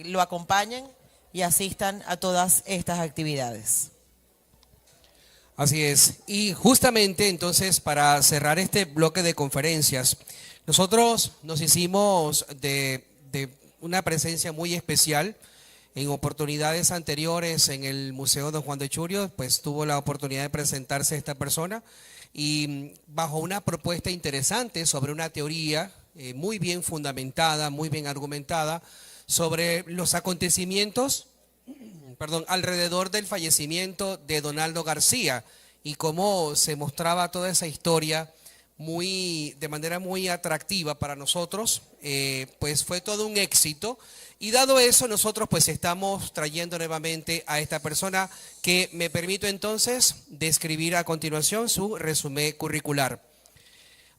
lo acompañen y asistan a todas estas actividades. Así es. Y justamente entonces para cerrar este bloque de conferencias, nosotros nos hicimos de una presencia muy especial. En oportunidades anteriores en el Museo Don Juan de Churio, pues tuvo la oportunidad de presentarse esta persona y bajo una propuesta interesante sobre una teoría muy bien fundamentada, muy bien argumentada sobre los acontecimientos, alrededor del fallecimiento de Donaldo García y cómo se mostraba toda esa historia de manera muy atractiva para nosotros, pues fue todo un éxito. Y dado eso, nosotros pues estamos trayendo nuevamente a esta persona que me permito entonces describir a continuación su resumen curricular.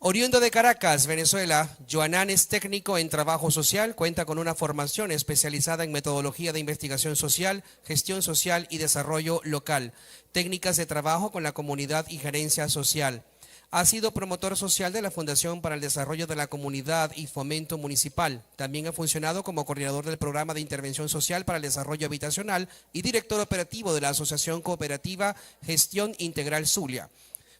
Oriundo de Caracas, Venezuela, Joanán es técnico en trabajo social, cuenta con una formación especializada en metodología de investigación social, gestión social y desarrollo local, técnicas de trabajo con la comunidad y gerencia social. Ha sido promotor social de la Fundación para el Desarrollo de la Comunidad y Fomento Municipal. También ha funcionado como coordinador del Programa de Intervención Social para el Desarrollo Habitacional y director operativo de la Asociación Cooperativa Gestión Integral Zulia.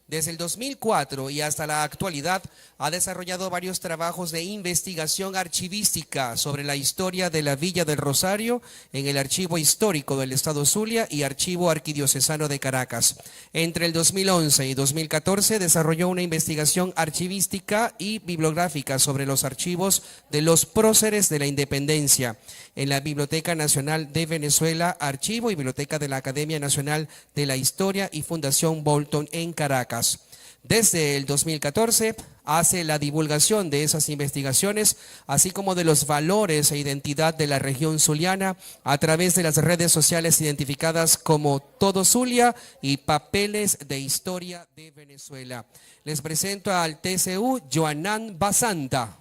Desde el 2004 y hasta la actualidad ha desarrollado varios trabajos de investigación archivística sobre la historia de la Villa del Rosario en el Archivo Histórico del Estado Zulia y Archivo Arquidiocesano de Caracas. Entre el 2011 y 2014 desarrolló una investigación archivística y bibliográfica sobre los archivos de los próceres de la independencia en la Biblioteca Nacional de Venezuela, Archivo y Biblioteca de la Academia Nacional de la Historia y Fundación Bolton en Caracas. Desde el 2014 hace la divulgación de esas investigaciones, así como de los valores e identidad de la región zuliana a través de las redes sociales identificadas como Todo Zulia y Papeles de Historia de Venezuela. Les presento al TCU Joanán Basanta.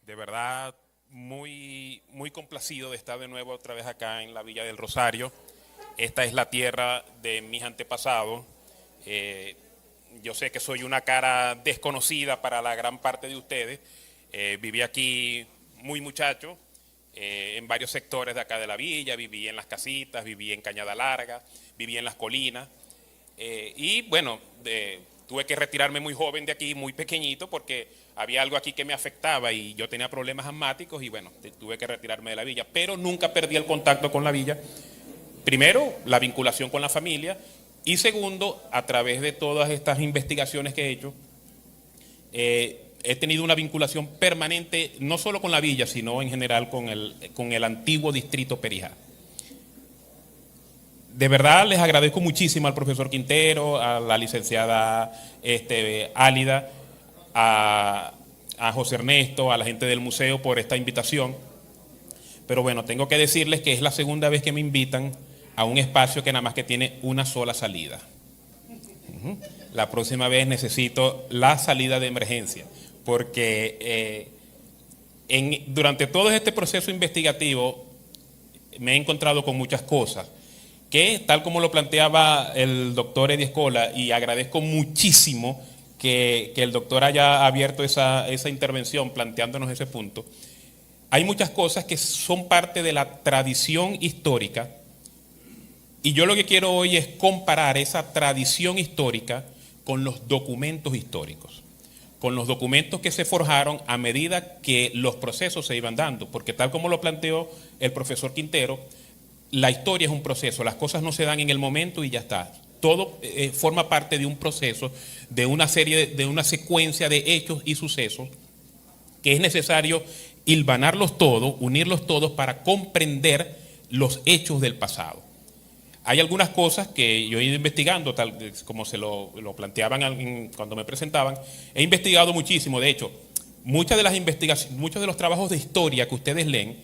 De verdad, muy complacido de estar de nuevo otra vez acá en la Villa del Rosario. Esta es la tierra de mis antepasados. Yo sé que soy una cara desconocida para la gran parte de ustedes. Viví aquí muy muchacho, en varios sectores de acá de la villa. Viví en las casitas, viví en Cañada Larga, viví en las colinas. Y bueno, tuve que retirarme muy joven de aquí, muy pequeñito, porque había algo aquí que me afectaba y yo tenía problemas asmáticos y bueno, tuve que retirarme de la villa. Pero nunca perdí el contacto con la villa. Primero, la vinculación con la familia y segundo, a través de todas estas investigaciones que he hecho, he tenido una vinculación permanente, no solo con la villa, sino en general con el antiguo distrito Perijá. De verdad les agradezco muchísimo al profesor Quintero, a la licenciada Álida, a José Ernesto, a la gente del museo por esta invitación. Pero bueno, tengo que decirles que es la segunda vez que me invitan a un espacio que nada más que tiene una sola salida. La próxima vez necesito la salida de emergencia, porque durante todo este proceso investigativo me he encontrado con muchas cosas que, tal como lo planteaba el doctor Eddie Escola, y agradezco muchísimo que el doctor haya abierto esa intervención planteándonos ese punto, hay muchas cosas que son parte de la tradición histórica y yo lo que quiero hoy es comparar esa tradición histórica con los documentos históricos, con los documentos que se forjaron a medida que los procesos se iban dando, porque tal como lo planteó el profesor Quintero, la historia es un proceso, las cosas no se dan en el momento y ya está. Todo forma parte de un proceso, de una secuencia de hechos y sucesos que es necesario hilvanarlos todos, unirlos todos para comprender los hechos del pasado. Hay algunas cosas que yo he ido investigando, tal como se lo planteaban cuando me presentaban. He investigado muchísimo, de hecho, muchas de las investigaciones, muchos de los trabajos de historia que ustedes leen,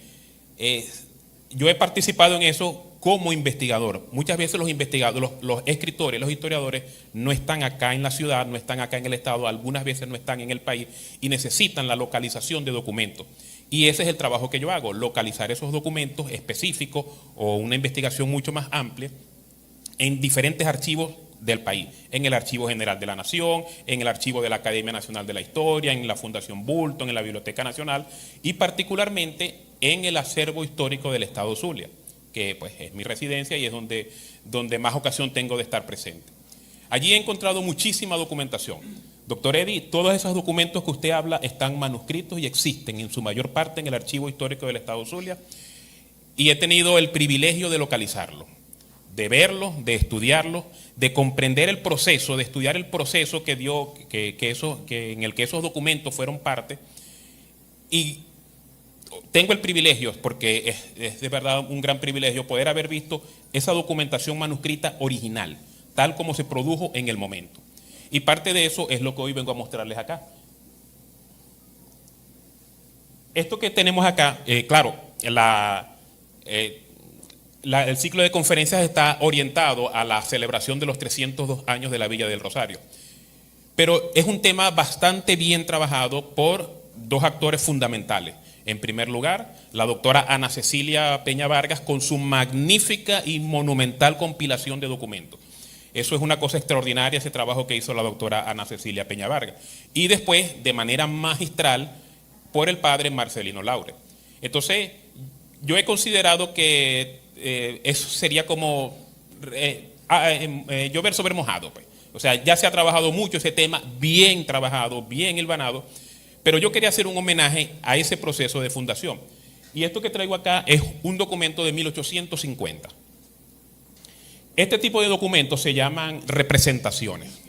yo he participado en eso como investigador. Muchas veces los investigadores, los escritores, los historiadores no están acá en la ciudad, no están acá en el estado, algunas veces no están en el país y necesitan la localización de documentos. Y ese es el trabajo que yo hago, localizar esos documentos específicos o una investigación mucho más amplia en diferentes archivos del país, en el Archivo General de la Nación, en el Archivo de la Academia Nacional de la Historia, en la Fundación Bulton, en la Biblioteca Nacional y particularmente en el acervo histórico del Estado Zulia, que pues es mi residencia y es donde más ocasión tengo de estar presente. Allí he encontrado muchísima documentación. Doctor Eddy, todos esos documentos que usted habla están manuscritos y existen en su mayor parte en el Archivo Histórico del Estado Zulia y he tenido el privilegio de localizarlo, de verlo, de estudiarlo, de comprender el proceso, de estudiar el proceso que dio, en el que esos documentos fueron parte. Y tengo el privilegio, porque es de verdad un gran privilegio, poder haber visto esa documentación manuscrita original, tal como se produjo en el momento. Y parte de eso es lo que hoy vengo a mostrarles acá. Esto que tenemos acá, claro, el ciclo de conferencias está orientado a la celebración de los 302 años de la Villa del Rosario. Pero es un tema bastante bien trabajado por dos actores fundamentales. En primer lugar, la doctora Ana Cecilia Peña Vargas con su magnífica y monumental compilación de documentos. Eso es una cosa extraordinaria, ese trabajo que hizo la doctora Ana Cecilia Peña Vargas. Y después, de manera magistral, por el padre Marcelino Laure. Entonces, yo he considerado que eso sería como llover sobre mojado, pues. O sea, ya se ha trabajado mucho ese tema, bien trabajado, bien hilvanado, pero yo quería hacer un homenaje a ese proceso de fundación. Y esto que traigo acá es un documento de 1850. Este tipo de documentos se llaman representaciones.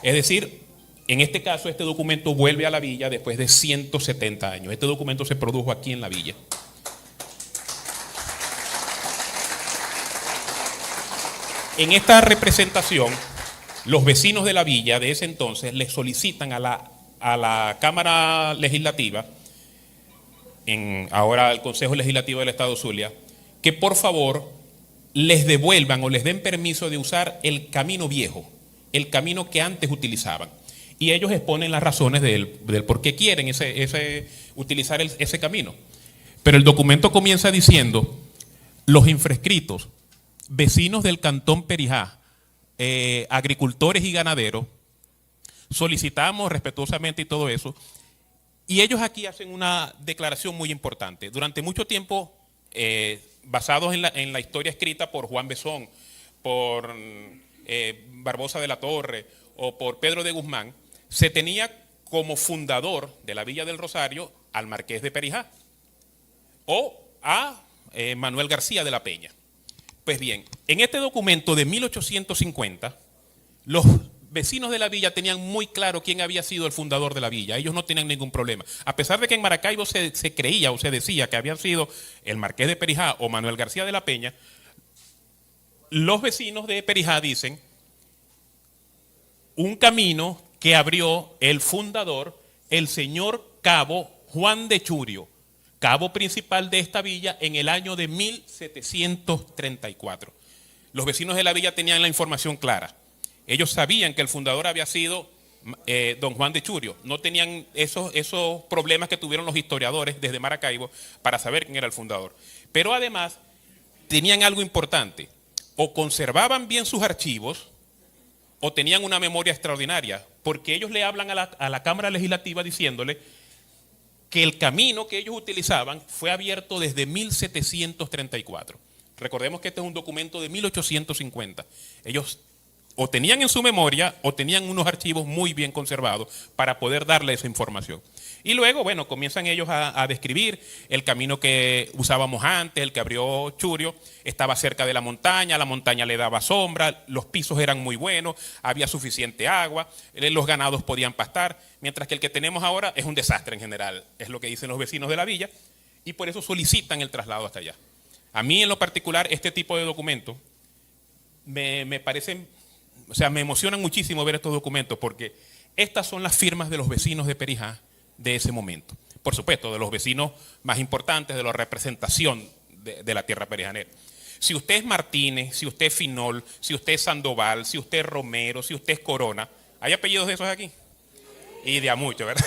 Es decir, en este caso, este documento vuelve a la villa después de 170 años. Este documento se produjo aquí en la villa. En esta representación, los vecinos de la villa de ese entonces le solicitan a la Cámara Legislativa, ahora el Consejo Legislativo del Estado Zulia, que por favor les devuelvan o les den permiso de usar el camino viejo, el camino que antes utilizaban. Y ellos exponen las razones del por qué quieren utilizar ese camino. Pero el documento comienza diciendo: los infrescritos, vecinos del cantón Perijá, agricultores y ganaderos, solicitamos respetuosamente y todo eso. Y ellos aquí hacen una declaración muy importante. Durante mucho tiempo, basados en la historia escrita por Juan Besón, por Barbosa de la Torre o por Pedro de Guzmán, se tenía como fundador de la Villa del Rosario al Marqués de Perijá o a Manuel García de la Peña. Pues bien, en este documento de 1850, los vecinos de la villa tenían muy claro quién había sido el fundador de la villa. Ellos no tenían ningún problema. A pesar de que en Maracaibo se creía o se decía que habían sido el Marqués de Perijá o Manuel García de la Peña, los vecinos de Perijá dicen: un camino que abrió el fundador, el señor Cabo Juan de Churio, cabo principal de esta villa en el año de 1734. Los vecinos de la villa tenían la información clara. Ellos sabían que el fundador había sido don Juan de Churio. No tenían esos problemas que tuvieron los historiadores desde Maracaibo para saber quién era el fundador. Pero además tenían algo importante. O conservaban bien sus archivos o tenían una memoria extraordinaria, porque ellos le hablan a la Cámara Legislativa diciéndole que el camino que ellos utilizaban fue abierto desde 1734. Recordemos que este es un documento de 1850. Ellos o tenían en su memoria o tenían unos archivos muy bien conservados para poder darle esa información. Y luego, bueno, comienzan ellos a describir el camino que usábamos antes, el que abrió Churio, estaba cerca de la montaña le daba sombra, los pisos eran muy buenos, había suficiente agua, los ganados podían pastar, mientras que el que tenemos ahora es un desastre en general, es lo que dicen los vecinos de la villa, y por eso solicitan el traslado hasta allá. A mí en lo particular este tipo de documentos me parecen, o sea, me emocionan muchísimo ver estos documentos porque estas son las firmas de los vecinos de Perijá de ese momento. Por supuesto, de los vecinos más importantes, de la representación de la tierra perijanera. Si usted es Martínez, si usted es Finol, si usted es Sandoval, si usted es Romero, si usted es Corona, ¿hay apellidos de esos aquí? Y de a mucho, ¿verdad?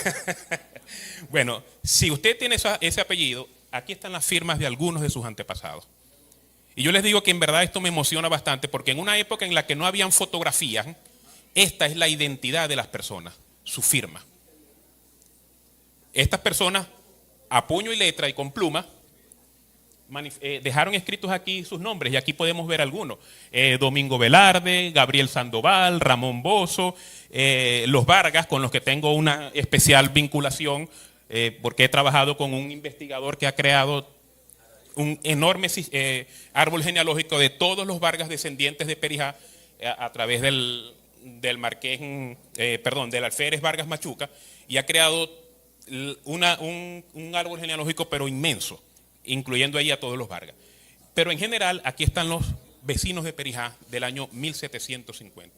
Bueno, si usted tiene ese apellido, aquí están las firmas de algunos de sus antepasados. Y yo les digo que en verdad esto me emociona bastante porque en una época en la que no habían fotografías, esta es la identidad de las personas, su firma. Estas personas, a puño y letra y con pluma, dejaron escritos aquí sus nombres y aquí podemos ver algunos. Domingo Velarde, Gabriel Sandoval, Ramón Bozo, los Vargas, con los que tengo una especial vinculación porque he trabajado con un investigador que ha creado un enorme árbol genealógico de todos los Vargas descendientes de Perijá a través del marqués, del alférez Vargas Machuca, y ha creado un árbol genealógico pero inmenso, incluyendo ahí a todos los Vargas. Pero en general, aquí están los vecinos de Perijá del año 1750.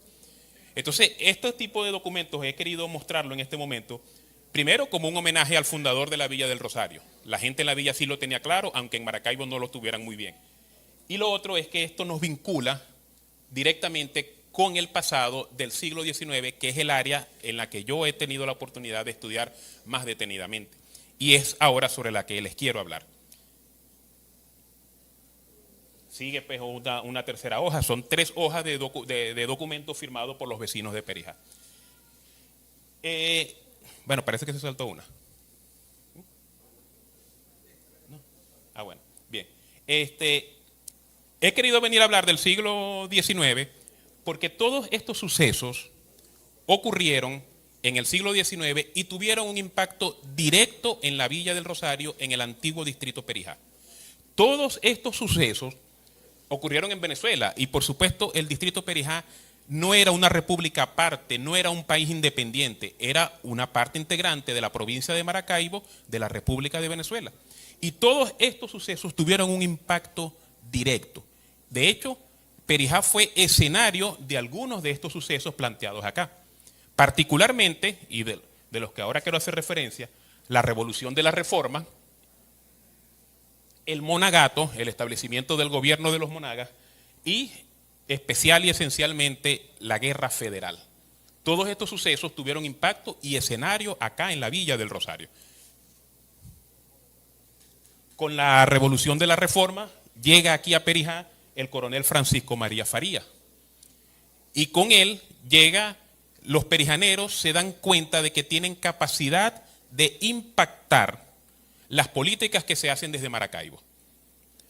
Entonces, este tipo de documentos he querido mostrarlo en este momento, primero como un homenaje al fundador de la Villa del Rosario. La gente en la villa sí lo tenía claro, aunque en Maracaibo no lo tuvieran muy bien. Y lo otro es que esto nos vincula directamente con el pasado del siglo XIX, que es el área en la que yo he tenido la oportunidad de estudiar más detenidamente. Y es ahora sobre la que les quiero hablar. Sigue pues una tercera hoja, son 3 hojas de documento firmado por los vecinos de Perijá. Bueno, parece que se saltó una. ¿No? Ah, bueno, bien. He querido venir a hablar del siglo XIX porque todos estos sucesos ocurrieron en el siglo XIX y tuvieron un impacto directo en la Villa del Rosario, en el antiguo distrito Perijá. Todos estos sucesos ocurrieron en Venezuela y por supuesto el distrito Perijá no era una república aparte, no era un país independiente, era una parte integrante de la provincia de Maracaibo, de la República de Venezuela. Y todos estos sucesos tuvieron un impacto directo. De hecho, Perijá fue escenario de algunos de estos sucesos planteados acá. Particularmente, y de los que ahora quiero hacer referencia, la Revolución de la Reforma, el Monagato, el establecimiento del gobierno de los monagas, y especial y esencialmente la Guerra Federal. Todos estos sucesos tuvieron impacto y escenario acá en la Villa del Rosario. Con la Revolución de la Reforma llega aquí a Perijá el coronel Francisco María Faría. Y con él los perijaneros se dan cuenta de que tienen capacidad de impactar las políticas que se hacen desde Maracaibo.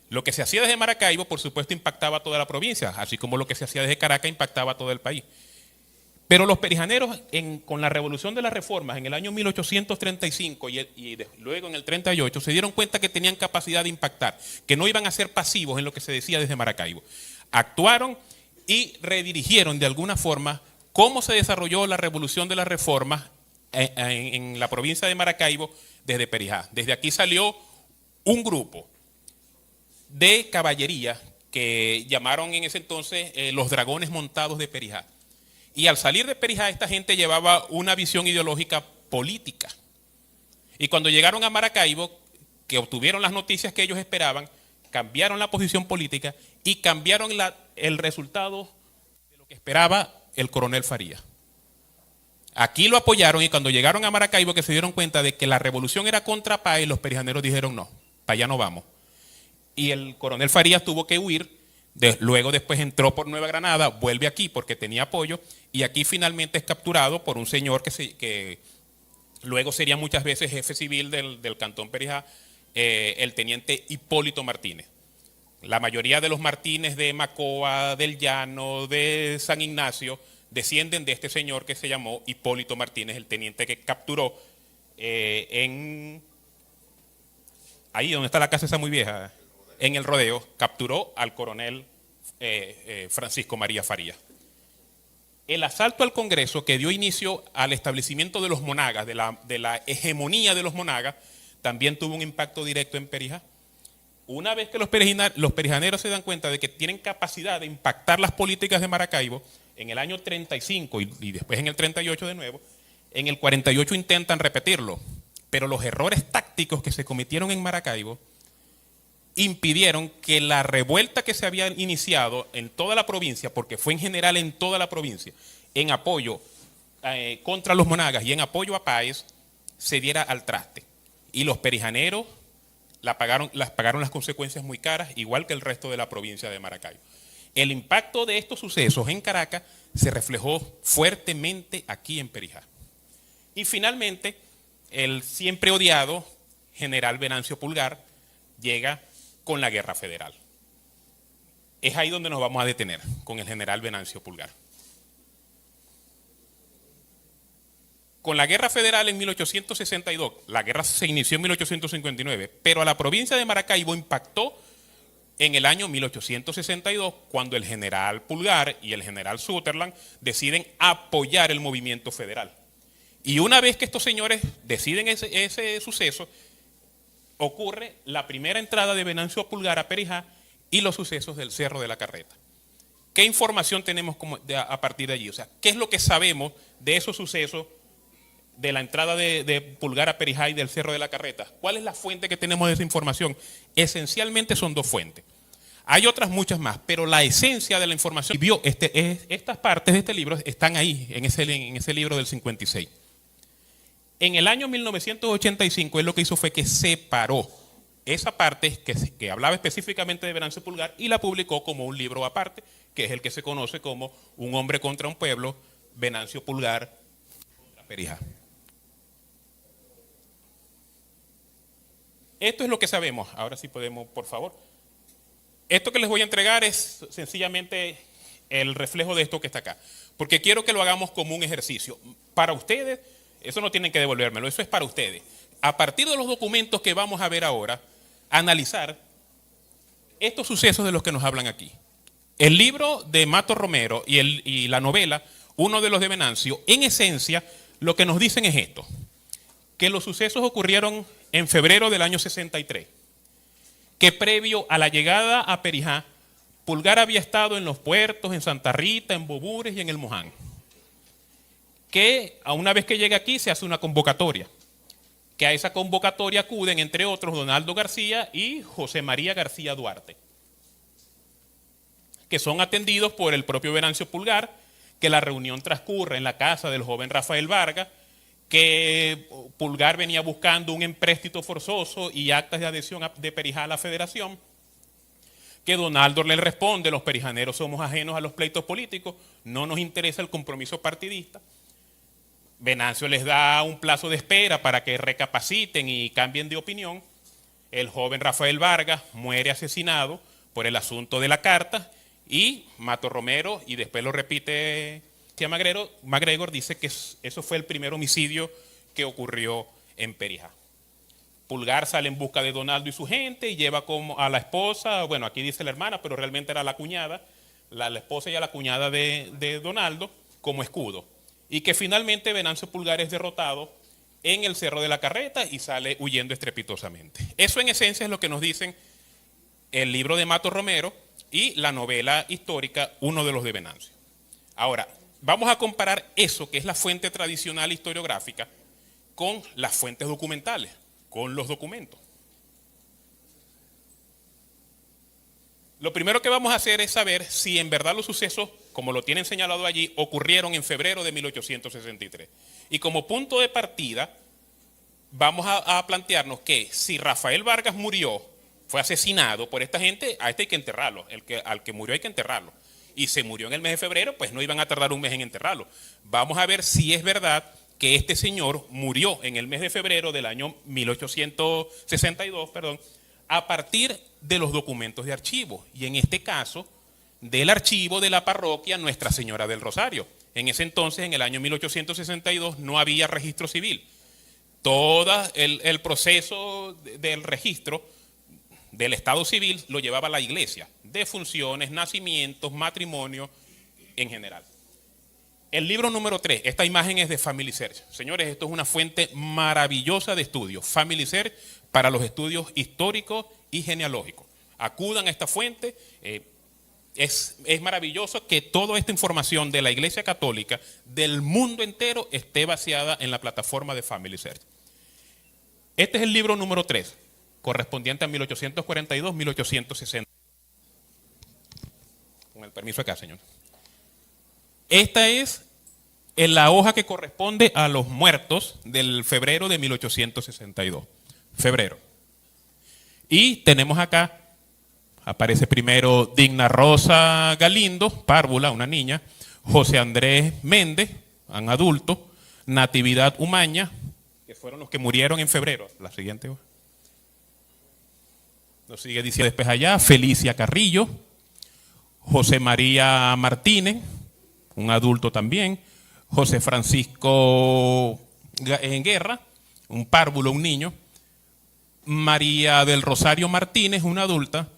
Lo que se hacía desde Maracaibo, por supuesto, impactaba a toda la provincia, así como lo que se hacía desde Caracas impactaba a todo el país. Pero los perijaneros, con la Revolución de las Reformas, en el año 1835 y luego en el 38, se dieron cuenta que tenían capacidad de impactar, que no iban a ser pasivos en lo que se decía desde Maracaibo. Actuaron y redirigieron de alguna forma cómo se desarrolló la Revolución de las Reformas en la provincia de Maracaibo desde Perijá. Desde aquí salió un grupo de caballería que llamaron en ese entonces los dragones montados de Perijá. Y al salir de Perijá, esta gente llevaba una visión ideológica política. Y cuando llegaron a Maracaibo, que obtuvieron las noticias que ellos esperaban, cambiaron la posición política y cambiaron el resultado de lo que esperaba el coronel Faría. Aquí lo apoyaron y cuando llegaron a Maracaibo, que se dieron cuenta de que la revolución era contra Páez, los perijaneros dijeron no, para allá no vamos. Y el coronel Farías tuvo que huir, luego después entró por Nueva Granada, vuelve aquí porque tenía apoyo y aquí finalmente es capturado por un señor que luego sería muchas veces jefe civil del cantón Perijá, el teniente Hipólito Martínez. La mayoría de los Martínez de Macoa, del Llano, de San Ignacio, descienden de este señor que se llamó Hipólito Martínez, el teniente que capturó ahí donde está la casa esa muy vieja, en el Rodeo, capturó al coronel Francisco María Faría. El asalto al Congreso que dio inicio al establecimiento de los monagas, de la hegemonía de los monagas, también tuvo un impacto directo en Perijá. Una vez que los perijaneros se dan cuenta de que tienen capacidad de impactar las políticas de Maracaibo, en el año 35 y después en el 38 de nuevo, en el 48 intentan repetirlo, pero los errores tácticos que se cometieron en Maracaibo impidieron que la revuelta que se había iniciado en toda la provincia, porque fue en general en toda la provincia, en apoyo contra los monagas y en apoyo a Páez, se diera al traste. Y los perijaneros pagaron las consecuencias muy caras, igual que el resto de la provincia de Maracaibo. El impacto de estos sucesos en Caracas se reflejó fuertemente aquí en Perijá. Y finalmente, el siempre odiado general Venancio Pulgar llega con la Guerra Federal. Es ahí donde nos vamos a detener, con el general Venancio Pulgar. Con la Guerra Federal en 1862, la guerra se inició en 1859, pero a la provincia de Maracaibo impactó en el año 1862, cuando el general Pulgar y el general Sutherland deciden apoyar el movimiento federal. Y una vez que estos señores deciden ese suceso, ocurre la primera entrada de Venancio Pulgar a Perijá y los sucesos del Cerro de la Carreta. ¿Qué información tenemos a partir de allí? O sea, ¿qué es lo que sabemos de esos sucesos, de la entrada de Pulgar a Perijá y del Cerro de la Carreta? ¿Cuál es la fuente que tenemos de esa información? Esencialmente son dos fuentes. Hay otras muchas más, pero la esencia de la información, estas partes de este libro están ahí, en ese libro del 56. En el año 1985 él lo que hizo fue que separó esa parte que hablaba específicamente de Venancio Pulgar y la publicó como un libro aparte, que es el que se conoce como Un hombre contra un pueblo, Venancio Pulgar contra Perijá. Esto es lo que sabemos. Ahora sí podemos, por favor. Esto que les voy a entregar es sencillamente el reflejo de esto que está acá. Porque quiero que lo hagamos como un ejercicio. Para ustedes, eso no tienen que devolvérmelo, eso es para ustedes. A partir de los documentos que vamos a ver ahora, analizar estos sucesos de los que nos hablan aquí. El libro de Mato Romero y la novela, uno de los de Venancio, en esencia, lo que nos dicen es esto. Que los sucesos ocurrieron en febrero del año 63. Que previo a la llegada a Perijá, Pulgar había estado en los puertos, en Santa Rita, en Bobures y en el Moján. Que a una vez que llega aquí se hace una convocatoria. Que a esa convocatoria acuden, entre otros, Donaldo García y José María García Duarte. Que son atendidos por el propio Venancio Pulgar, que la reunión transcurre en la casa del joven Rafael Vargas, que Pulgar venía buscando un empréstito forzoso y actas de adhesión de Perijá a la federación, que Donaldo le responde: los perijaneros somos ajenos a los pleitos políticos, no nos interesa el compromiso partidista. Venancio les da un plazo de espera para que recapaciten y cambien de opinión. El joven Rafael Vargas muere asesinado por el asunto de la carta y Mato Romero, y después lo repite MacGregor, dice que eso fue el primer homicidio que ocurrió en Perijá. Pulgar sale en busca de Donaldo y su gente y lleva como a la esposa, bueno, aquí dice la hermana, pero realmente era la cuñada, la esposa y a la cuñada de Donaldo como escudo. Y que finalmente Venancio Pulgar es derrotado en el Cerro de la Carreta y sale huyendo estrepitosamente. Eso en esencia es lo que nos dicen el libro de Mato Romero y la novela histórica, uno de los de Venancio. Ahora, vamos a comparar eso, que es la fuente tradicional historiográfica, con las fuentes documentales, con los documentos. Lo primero que vamos a hacer es saber si en verdad los sucesos, como lo tienen señalado allí, ocurrieron en febrero de 1863. Y como punto de partida, vamos a plantearnos que si Rafael Vargas murió, fue asesinado por esta gente, a este hay que enterrarlo, al que murió hay que enterrarlo. Y se murió en el mes de febrero, pues no iban a tardar un mes en enterrarlo. Vamos a ver si es verdad que este señor murió en el mes de febrero del año 1862, a partir de los documentos de archivo. Y en este caso, del archivo de la parroquia Nuestra Señora del Rosario. En ese entonces, en el año 1862, no había registro civil. Todo el proceso del registro del Estado civil lo llevaba la iglesia, de funciones, nacimientos, matrimonio en general. El libro número 3, esta imagen es de Family Search. Señores, esto es una fuente maravillosa de estudio. Family Search para los estudios históricos y genealógicos. Acudan a esta fuente. Es maravilloso que toda esta información de la Iglesia Católica del mundo entero esté basada en la plataforma de Family Search. Este es el libro número 3, correspondiente a 1842-1860. Con el permiso acá, señor. Esta es la hoja que corresponde a los muertos del febrero de 1862. Febrero. Y tenemos acá, aparece primero Digna Rosa Galindo, párvula, una niña, José Andrés Méndez, un adulto, Natividad Umaña, que fueron los que murieron en febrero. La siguiente. Nos sigue diciendo después allá, Felicia Carrillo, José María Martínez, un adulto también, José Francisco en Guerra, un párvulo, un niño, María del Rosario Martínez, una adulta,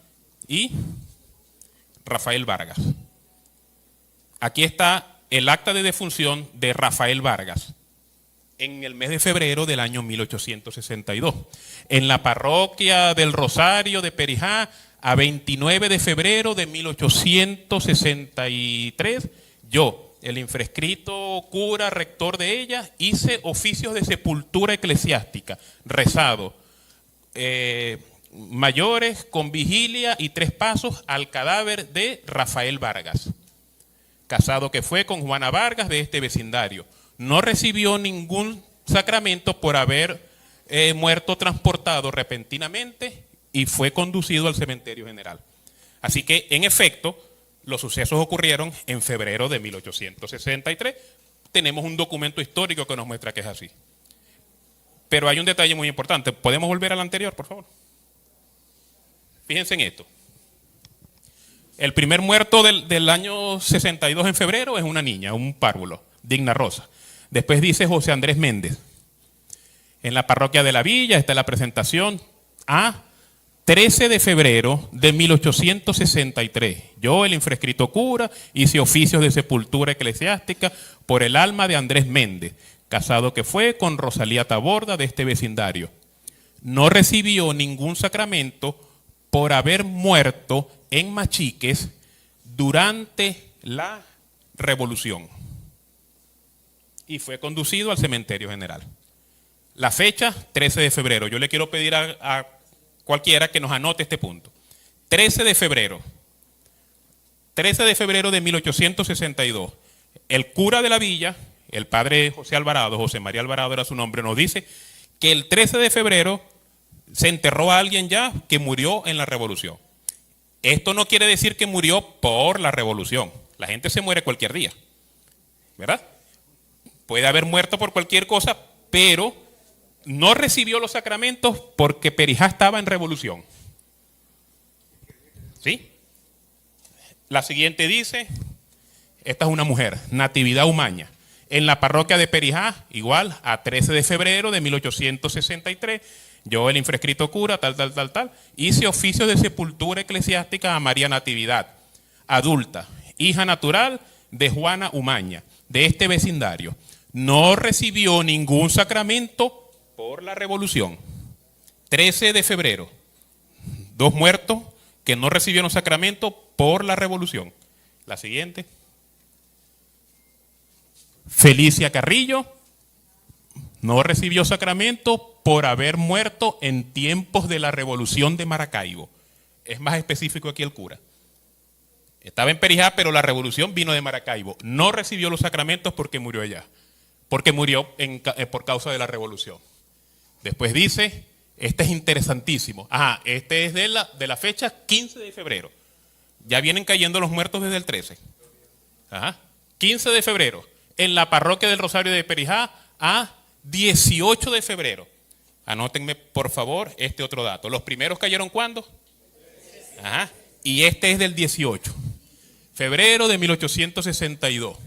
y Rafael Vargas. Aquí está el acta de defunción de Rafael Vargas en el mes de febrero del año 1862. En la parroquia del Rosario de Perijá, a 29 de febrero de 1863, yo, el infrescrito cura rector de ella, hice oficios de sepultura eclesiástica, rezado, mayores con vigilia y 3 pasos al cadáver de Rafael Vargas, casado que fue con Juana Vargas de este vecindario. No recibió ningún sacramento por haber muerto transportado repentinamente y fue conducido al cementerio general. Así que, en efecto, los sucesos ocurrieron en febrero de 1863. Tenemos un documento histórico que nos muestra que es así. Pero hay un detalle muy importante. ¿Podemos volver al anterior, por favor? Fíjense en esto. El primer muerto del año 62 en febrero es una niña, un párvulo, Digna Rosa. Después dice José Andrés Méndez. En la parroquia de la Villa está la presentación a 13 de febrero de 1863. Yo, el infrescrito cura, hice oficios de sepultura eclesiástica por el alma de Andrés Méndez, casado que fue con Rosalía Taborda de este vecindario. No recibió ningún sacramento por haber muerto en Machiques durante la Revolución y fue conducido al cementerio general. La fecha, 13 de febrero. Yo le quiero pedir a cualquiera que nos anote este punto. 13 de febrero. 13 de febrero de 1862. El cura de la villa, el padre José Alvarado, José María Alvarado era su nombre, nos dice que el 13 de febrero se enterró a alguien ya que murió en la Revolución. Esto no quiere decir que murió por la Revolución. La gente se muere cualquier día, ¿verdad? Puede haber muerto por cualquier cosa, pero no recibió los sacramentos porque Perijá estaba en revolución. ¿Sí? La siguiente dice, esta es una mujer, Natividad Umaña. En la parroquia de Perijá, igual, a 13 de febrero de 1863, yo, el infrescrito cura, tal, hice oficio de sepultura eclesiástica a María Natividad, adulta, hija natural de Juana Umaña, de este vecindario. No recibió ningún sacramento por la Revolución. 13 de febrero, 2 muertos que no recibieron sacramento por la Revolución. La siguiente. Felicia Carrillo no recibió sacramento por haber muerto en tiempos de la Revolución de Maracaibo. Es más específico aquí el cura. Estaba en Perijá, pero la revolución vino de Maracaibo. No recibió los sacramentos porque murió allá. Porque murió por causa de la revolución. Después dice, este es interesantísimo. Este es de la fecha 15 de febrero. Ya vienen cayendo los muertos desde el 13. 15 de febrero. En la parroquia del Rosario de Perijá, a 18 de febrero. Anótenme, por favor, este otro dato. ¿Los primeros cayeron cuándo? Y este es del 18. Febrero de 1862.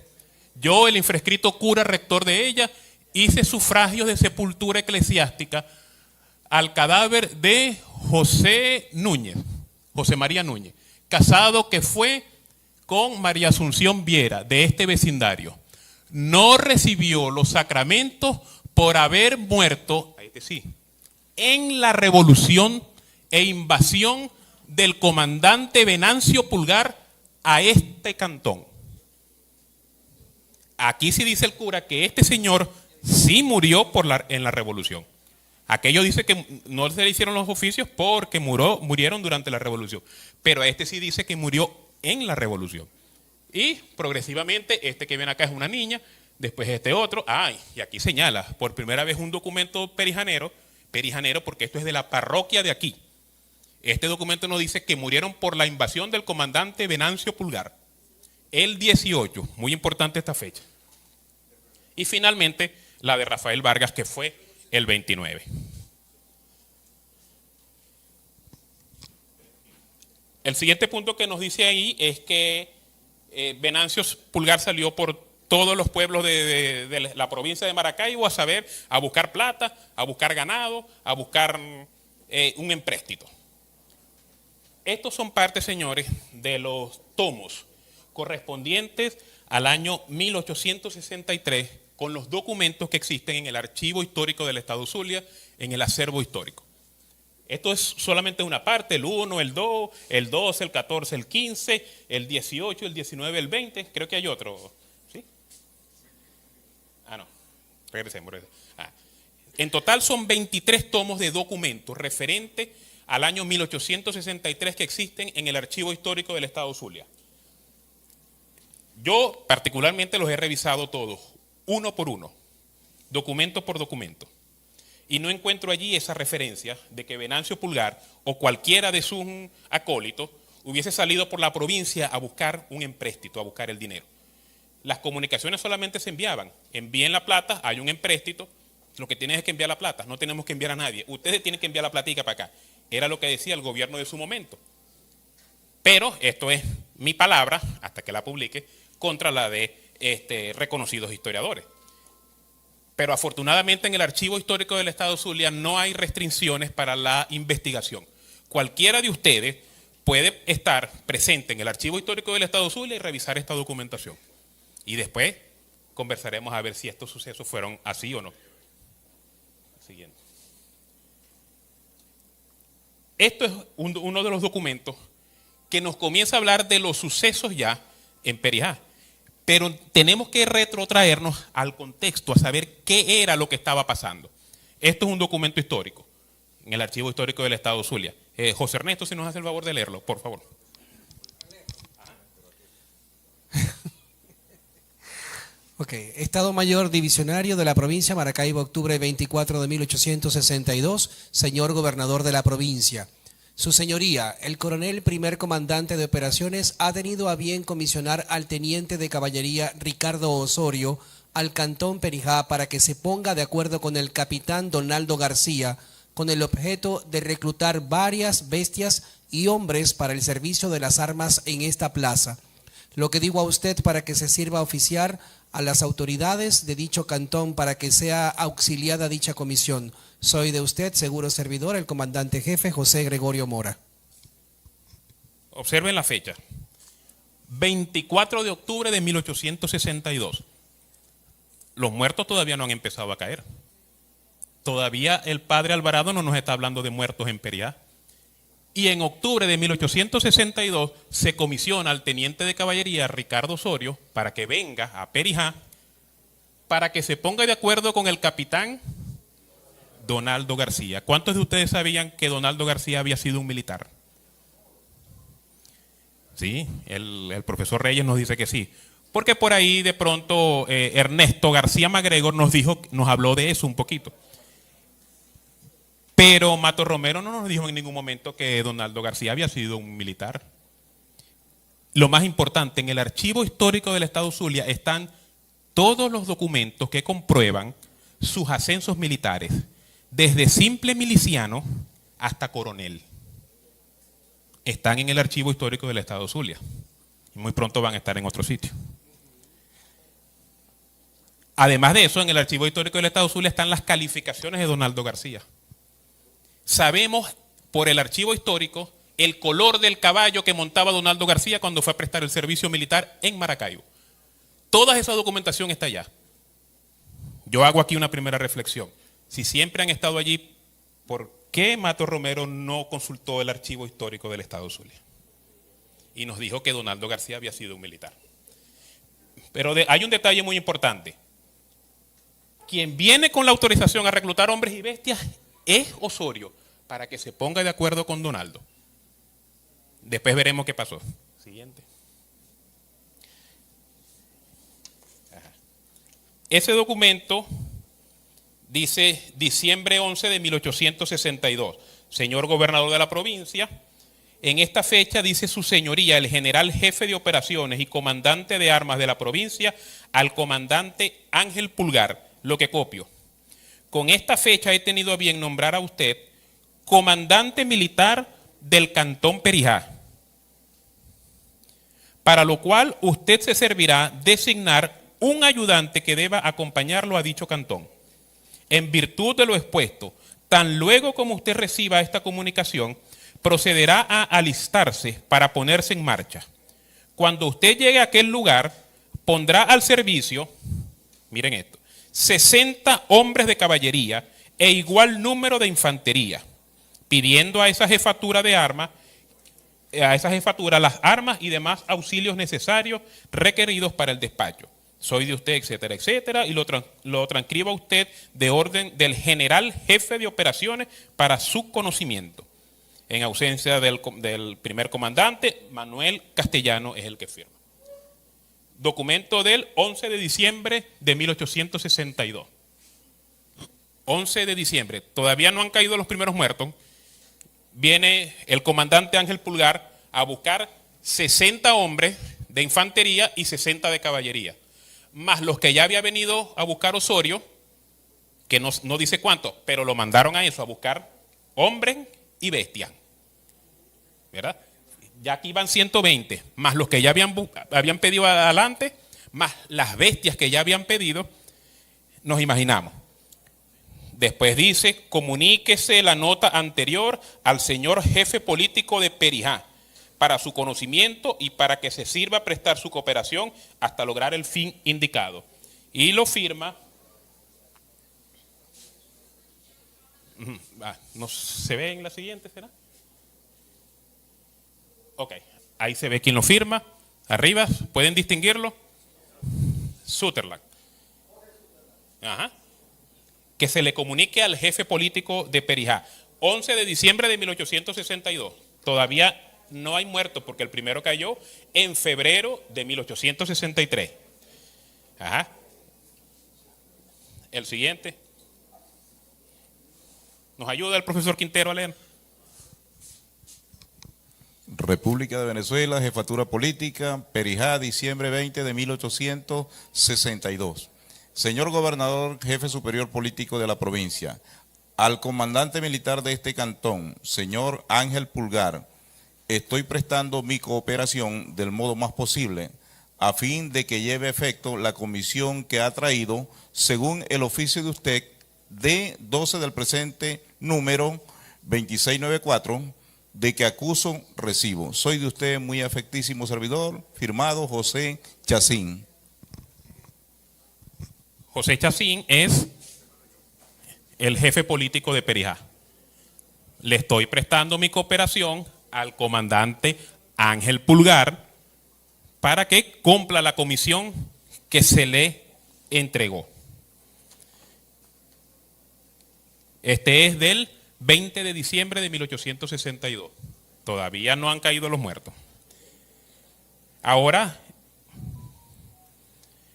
Yo, el infrescrito cura rector de ella, hice sufragios de sepultura eclesiástica al cadáver de José María Núñez, casado que fue con María Asunción Viera, de este vecindario. No recibió los sacramentos por haber muerto, en la revolución e invasión del comandante Venancio Pulgar a este cantón. Aquí sí dice el cura que este señor sí murió en la revolución. Aquello dice que no se le hicieron los oficios porque murieron durante la revolución. Pero este sí dice que murió en la revolución. Y progresivamente, este que viene acá es una niña, después este otro. Y aquí señala por primera vez un documento perijanero, porque esto es de la parroquia de aquí. Este documento nos dice que murieron por la invasión del comandante Venancio Pulgar. El 18, muy importante esta fecha. Y finalmente la de Rafael Vargas, que fue el 29. El siguiente punto que nos dice ahí es que Venancio Pulgar salió por todos los pueblos de la provincia de Maracaibo a buscar plata, a buscar ganado, a buscar un empréstito. Estos son parte, señores, de los tomos correspondientes al año 1863 con los documentos que existen en el Archivo Histórico del Estado Zulia, en el acervo histórico. Esto es solamente una parte, el 1, el 2, el 12, el 14, el 15, el 18, el 19, el 20, creo que hay otro, ¿sí? No, regresemos. En total son 23 tomos de documentos referentes al año 1863 que existen en el Archivo Histórico del Estado Zulia. Yo particularmente los he revisado todos, uno por uno, documento por documento. Y no encuentro allí esa referencia de que Venancio Pulgar o cualquiera de sus acólitos hubiese salido por la provincia a buscar un empréstito, a buscar el dinero. Las comunicaciones solamente se enviaban. Envíen la plata, hay un empréstito, lo que tienen es que enviar la plata, no tenemos que enviar a nadie. Ustedes tienen que enviar la platica para acá. Era lo que decía el gobierno de su momento. Pero esto es mi palabra, hasta que la publique, contra la de reconocidos historiadores. Pero afortunadamente en el Archivo Histórico del Estado Zulia no hay restricciones para la investigación. Cualquiera de ustedes puede estar presente en el Archivo Histórico del Estado Zulia y revisar esta documentación. Y después conversaremos a ver si estos sucesos fueron así o no. Siguiente. Esto es uno de los documentos que nos comienza a hablar de los sucesos ya en Perijá. Pero tenemos que retrotraernos al contexto, a saber qué era lo que estaba pasando. Esto es un documento histórico, en el Archivo Histórico del Estado Zulia. José Ernesto, si nos hace el favor de leerlo, por favor. Ok, Estado Mayor Divisionario de la provincia Maracaibo, octubre 24 de 1862, señor gobernador de la provincia. Su señoría, el coronel primer comandante de operaciones, ha tenido a bien comisionar al teniente de caballería Ricardo Osorio al cantón Perijá para que se ponga de acuerdo con el capitán Donaldo García con el objeto de reclutar varias bestias y hombres para el servicio de las armas en esta plaza. Lo que digo a usted para que se sirva a oficiar a las autoridades de dicho cantón para que sea auxiliada dicha comisión. Soy de usted, seguro servidor, el comandante jefe José Gregorio Mora. Observen la fecha. 24 de octubre de 1862. Los muertos todavía no han empezado a caer. Todavía el padre Alvarado no nos está hablando de muertos en Perijá. Y en octubre de 1862 se comisiona al teniente de caballería Ricardo Osorio para que venga a Perijá para que se ponga de acuerdo con el capitán Donaldo García. ¿Cuántos de ustedes sabían que Donaldo García había sido un militar? Sí, el profesor Reyes nos dice que sí. Porque por ahí de pronto Ernesto García MacGregor nos habló de eso un poquito. Pero Mato Romero no nos dijo en ningún momento que Donaldo García había sido un militar. Lo más importante, en el Archivo Histórico del Estado Zulia están todos los documentos que comprueban sus ascensos militares, desde simple miliciano hasta coronel. Están en el Archivo Histórico del Estado Zulia y muy pronto van a estar en otro sitio. Además de eso, en el Archivo Histórico del Estado Zulia están las calificaciones de Donaldo García. Sabemos por el archivo histórico el color del caballo que montaba Donaldo García cuando fue a prestar el servicio militar en Maracaibo. Toda esa documentación está allá. Yo hago aquí una primera reflexión. Si siempre han estado allí, ¿por qué Mato Romero no consultó el archivo histórico del Estado Zulia? Y nos dijo que Donaldo García había sido un militar. Pero hay un detalle muy importante. Quien viene con la autorización a reclutar hombres y bestias es Osorio, para que se ponga de acuerdo con Donaldo. Después veremos qué pasó. Siguiente. Ese documento dice diciembre 11 de 1862. señor gobernador de la provincia, en esta fecha dice su señoría, el general jefe de operaciones y comandante de armas de la provincia, al comandante Ángel Pulgar, lo que copio. Con esta fecha he tenido a bien nombrar a usted comandante militar del cantón Perijá, para lo cual usted se servirá designar un ayudante que deba acompañarlo a dicho cantón. En virtud de lo expuesto, tan luego como usted reciba esta comunicación, procederá a alistarse para ponerse en marcha. Cuando usted llegue a aquel lugar, pondrá al servicio, miren esto, 60 hombres de caballería e igual número de infantería, pidiendo a esa jefatura de armas, las armas y demás auxilios necesarios requeridos para el despacho. Soy de usted, etcétera, etcétera, y lo transcriba usted de orden del general jefe de operaciones para su conocimiento. En ausencia del primer comandante, Manuel Castellano es el que firma. Documento del 11 de diciembre de 1862. 11 de diciembre. Todavía no han caído los primeros muertos. Viene el comandante Ángel Pulgar a buscar 60 hombres de infantería y 60 de caballería, más los que ya había venido a buscar Osorio, que no dice cuánto, pero lo mandaron a eso, a buscar hombres y bestias, ¿verdad? Ya aquí van 120, más los que ya habían pedido adelante, más las bestias que ya habían pedido, nos imaginamos. Después dice, comuníquese la nota anterior al señor jefe político de Perijá para su conocimiento y para que se sirva a prestar su cooperación hasta lograr el fin indicado. Y lo firma, ¿no se ve en la siguiente, será? Ok, ahí se ve quién lo firma, arriba, ¿pueden distinguirlo? Sutherland. Ajá. Que se le comunique al jefe político de Perijá. 11 de diciembre de 1862. Todavía no hay muertos porque el primero cayó en febrero de 1863. Ajá. El siguiente. ¿Nos ayuda el profesor Quintero a leer? República de Venezuela, Jefatura Política, Perijá, diciembre 20 de 1862. Señor Gobernador, Jefe Superior Político de la provincia, al comandante militar de este cantón, señor Ángel Pulgar, estoy prestando mi cooperación del modo más posible a fin de que lleve efecto la comisión que ha traído, según el oficio de usted, de 12 del presente número 2694, de que acuso recibo. Soy de usted muy afectísimo servidor, firmado José Chacín. José Chacín es el jefe político de Perijá. Le estoy prestando mi cooperación al comandante Ángel Pulgar para que cumpla la comisión que se le entregó. Este es del 20 de diciembre de 1862. Todavía no han caído los muertos. Ahora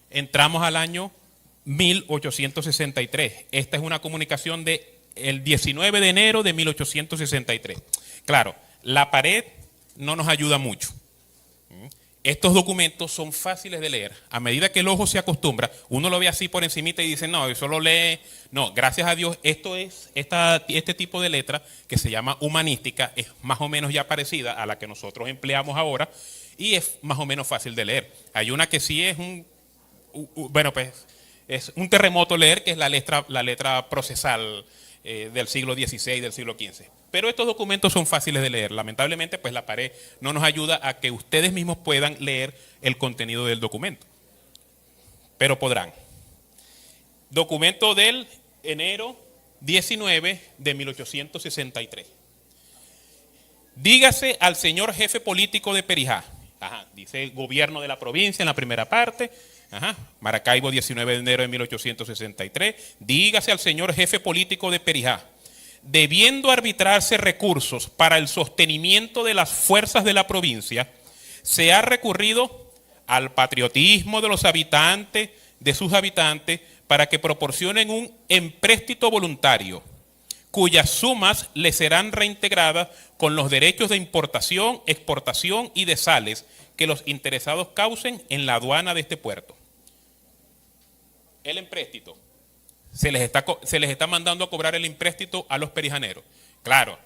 entramos al año 1863. Esta es una comunicación del 19 de enero de 1863. Claro, la pared no nos ayuda mucho. Estos documentos son fáciles de leer. A medida que el ojo se acostumbra, uno lo ve así por encimita y dice, no, eso lo lee. No, gracias a Dios, este tipo de letra que se llama humanística es más o menos ya parecida a la que nosotros empleamos ahora y es más o menos fácil de leer. Hay una que sí es es un terremoto leer, que es la letra procesal del siglo XVI, del siglo XV. Pero estos documentos son fáciles de leer. Lamentablemente, pues la pared no nos ayuda a que ustedes mismos puedan leer el contenido del documento. Pero podrán. Documento del enero 19 de 1863. Dígase al señor jefe político de Perijá. Ajá, dice gobierno de la provincia en la primera parte. Ajá, Maracaibo, 19 de enero de 1863. Dígase al señor jefe político de Perijá, debiendo arbitrarse recursos para el sostenimiento de las fuerzas de la provincia, se ha recurrido al patriotismo de los habitantes, de sus habitantes, para que proporcionen un empréstito voluntario, cuyas sumas le serán reintegradas con los derechos de importación, exportación y de sales que los interesados causen en la aduana de este puerto. El empréstito. Se les está mandando a cobrar el empréstito a los perijaneros. Claro,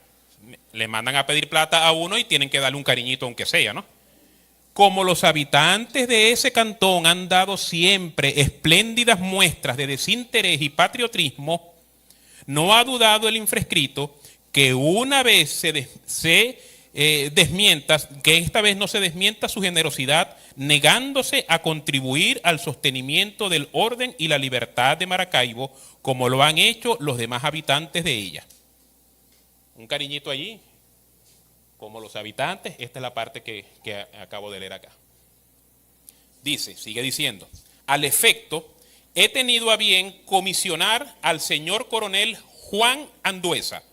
le mandan a pedir plata a uno y tienen que darle un cariñito aunque sea, ¿no? Como los habitantes de ese cantón han dado siempre espléndidas muestras de desinterés y patriotismo, no ha dudado el infrescrito que una vez que esta vez no se desmienta su generosidad, negándose a contribuir al sostenimiento del orden y la libertad de Maracaibo, como lo han hecho los demás habitantes de ella. Un cariñito allí, como los habitantes, esta es la parte que acabo de leer acá. Dice, sigue diciendo, al efecto, he tenido a bien comisionar al señor coronel Juan Andueza,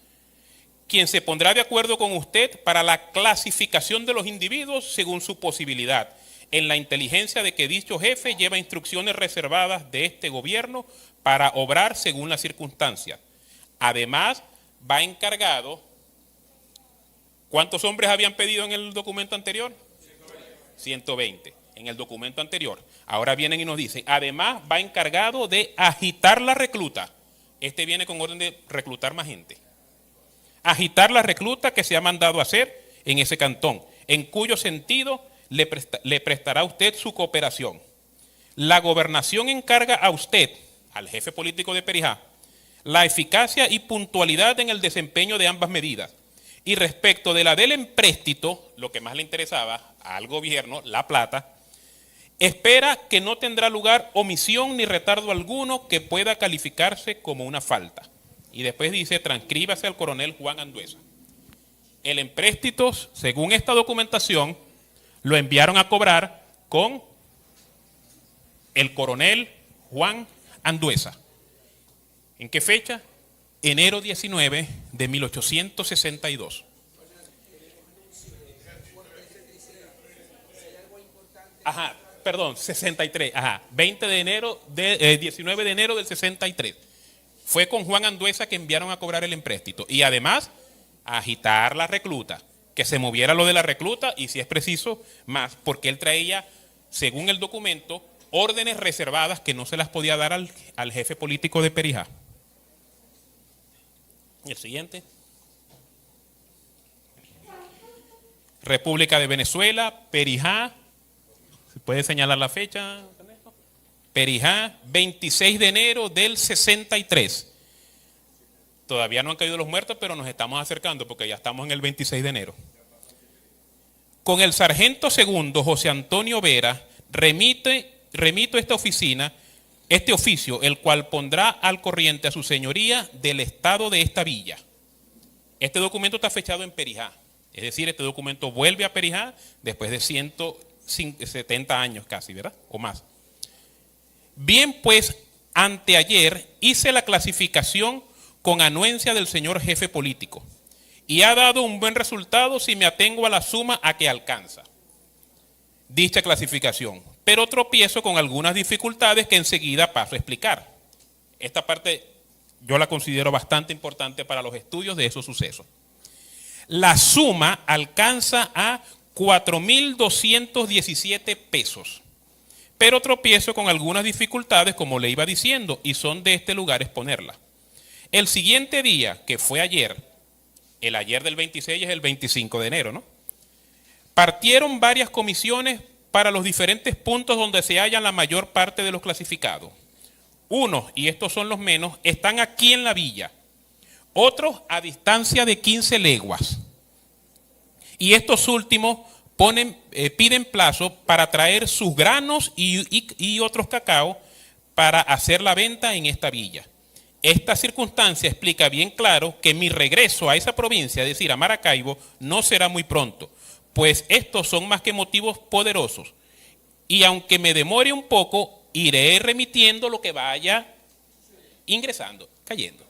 quien se pondrá de acuerdo con usted para la clasificación de los individuos según su posibilidad, en la inteligencia de que dicho jefe lleva instrucciones reservadas de este gobierno para obrar según las circunstancias. Además, va encargado, ¿cuántos hombres habían pedido en el documento anterior? 120, en el documento anterior. Ahora vienen y nos dicen, además va encargado de agitar la recluta. Este viene con orden de reclutar más gente. Agitar la recluta que se ha mandado a hacer en ese cantón, en cuyo sentido le prestará a usted su cooperación. La gobernación encarga a usted, al jefe político de Perijá, la eficacia y puntualidad en el desempeño de ambas medidas. Y respecto de la del empréstito, lo que más le interesaba al gobierno, la plata, espera que no tendrá lugar omisión ni retardo alguno que pueda calificarse como una falta. Y después dice, transcríbase al coronel Juan Andueza. El empréstito, según esta documentación, lo enviaron a cobrar con el coronel Juan Andueza. ¿En qué fecha? Enero 19 de 1862. Ajá, perdón, 63. Ajá, 19 de enero del 63. Fue con Juan Andueza que enviaron a cobrar el empréstito. Y además, a agitar la recluta, que se moviera lo de la recluta y, si es preciso, más, porque él traía, según el documento, órdenes reservadas que no se las podía dar al jefe político de Perijá. El siguiente. República de Venezuela, Perijá. ¿Se puede señalar la fecha? Perijá, 26 de enero del 63. Todavía no han caído los muertos, pero nos estamos acercando porque ya estamos en el 26 de enero. Con el sargento segundo José Antonio Vera, remito esta oficina, este oficio, el cual pondrá al corriente a su señoría del estado de esta villa. Este documento está fechado en Perijá, es decir, este documento vuelve a Perijá después de 170 años casi, ¿verdad? O más. Bien, pues, anteayer hice la clasificación con anuencia del señor jefe político y ha dado un buen resultado si me atengo a la suma a que alcanza dicha clasificación, pero tropiezo con algunas dificultades que enseguida paso a explicar. Esta parte yo la considero bastante importante para los estudios de esos sucesos. La suma alcanza a 4.217 pesos, pero tropiezo con algunas dificultades, como le iba diciendo, y son de este lugar exponerla. El siguiente día, que fue ayer, el ayer del 26 es el 25 de enero, ¿no? Partieron varias comisiones para los diferentes puntos donde se hallan la mayor parte de los clasificados. Unos, y estos son los menos, están aquí en la villa. Otros a distancia de 15 leguas. Y estos últimos piden plazo para traer sus granos y otros cacao para hacer la venta en esta villa. Esta circunstancia explica bien claro que mi regreso a esa provincia, es decir, a Maracaibo, no será muy pronto, pues estos son más que motivos poderosos. Y aunque me demore un poco, iré remitiendo lo que vaya ingresando, cayendo.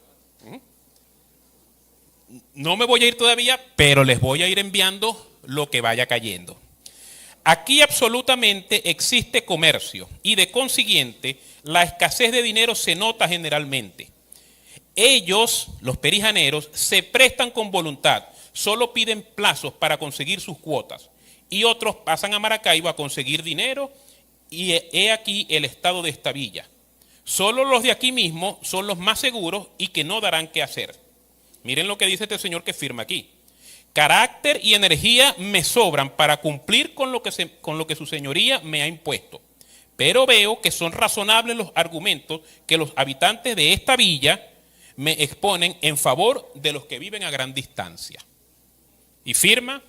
No me voy a ir todavía, pero les voy a ir enviando lo que vaya cayendo. Aquí absolutamente existe comercio y de consiguiente la escasez de dinero se nota generalmente. Ellos, los perijaneros, se prestan con voluntad, solo piden plazos para conseguir sus cuotas y otros pasan a Maracaibo a conseguir dinero y he aquí el estado de esta villa. Solo los de aquí mismo son los más seguros y que no darán qué hacer. Miren lo que dice este señor que firma aquí. Carácter y energía me sobran para cumplir con lo que su señoría me ha impuesto. Pero veo que son razonables los argumentos que los habitantes de esta villa me exponen en favor de los que viven a gran distancia. Y firma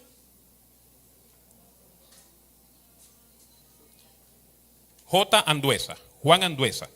J. Anduesa, Juan Anduesa,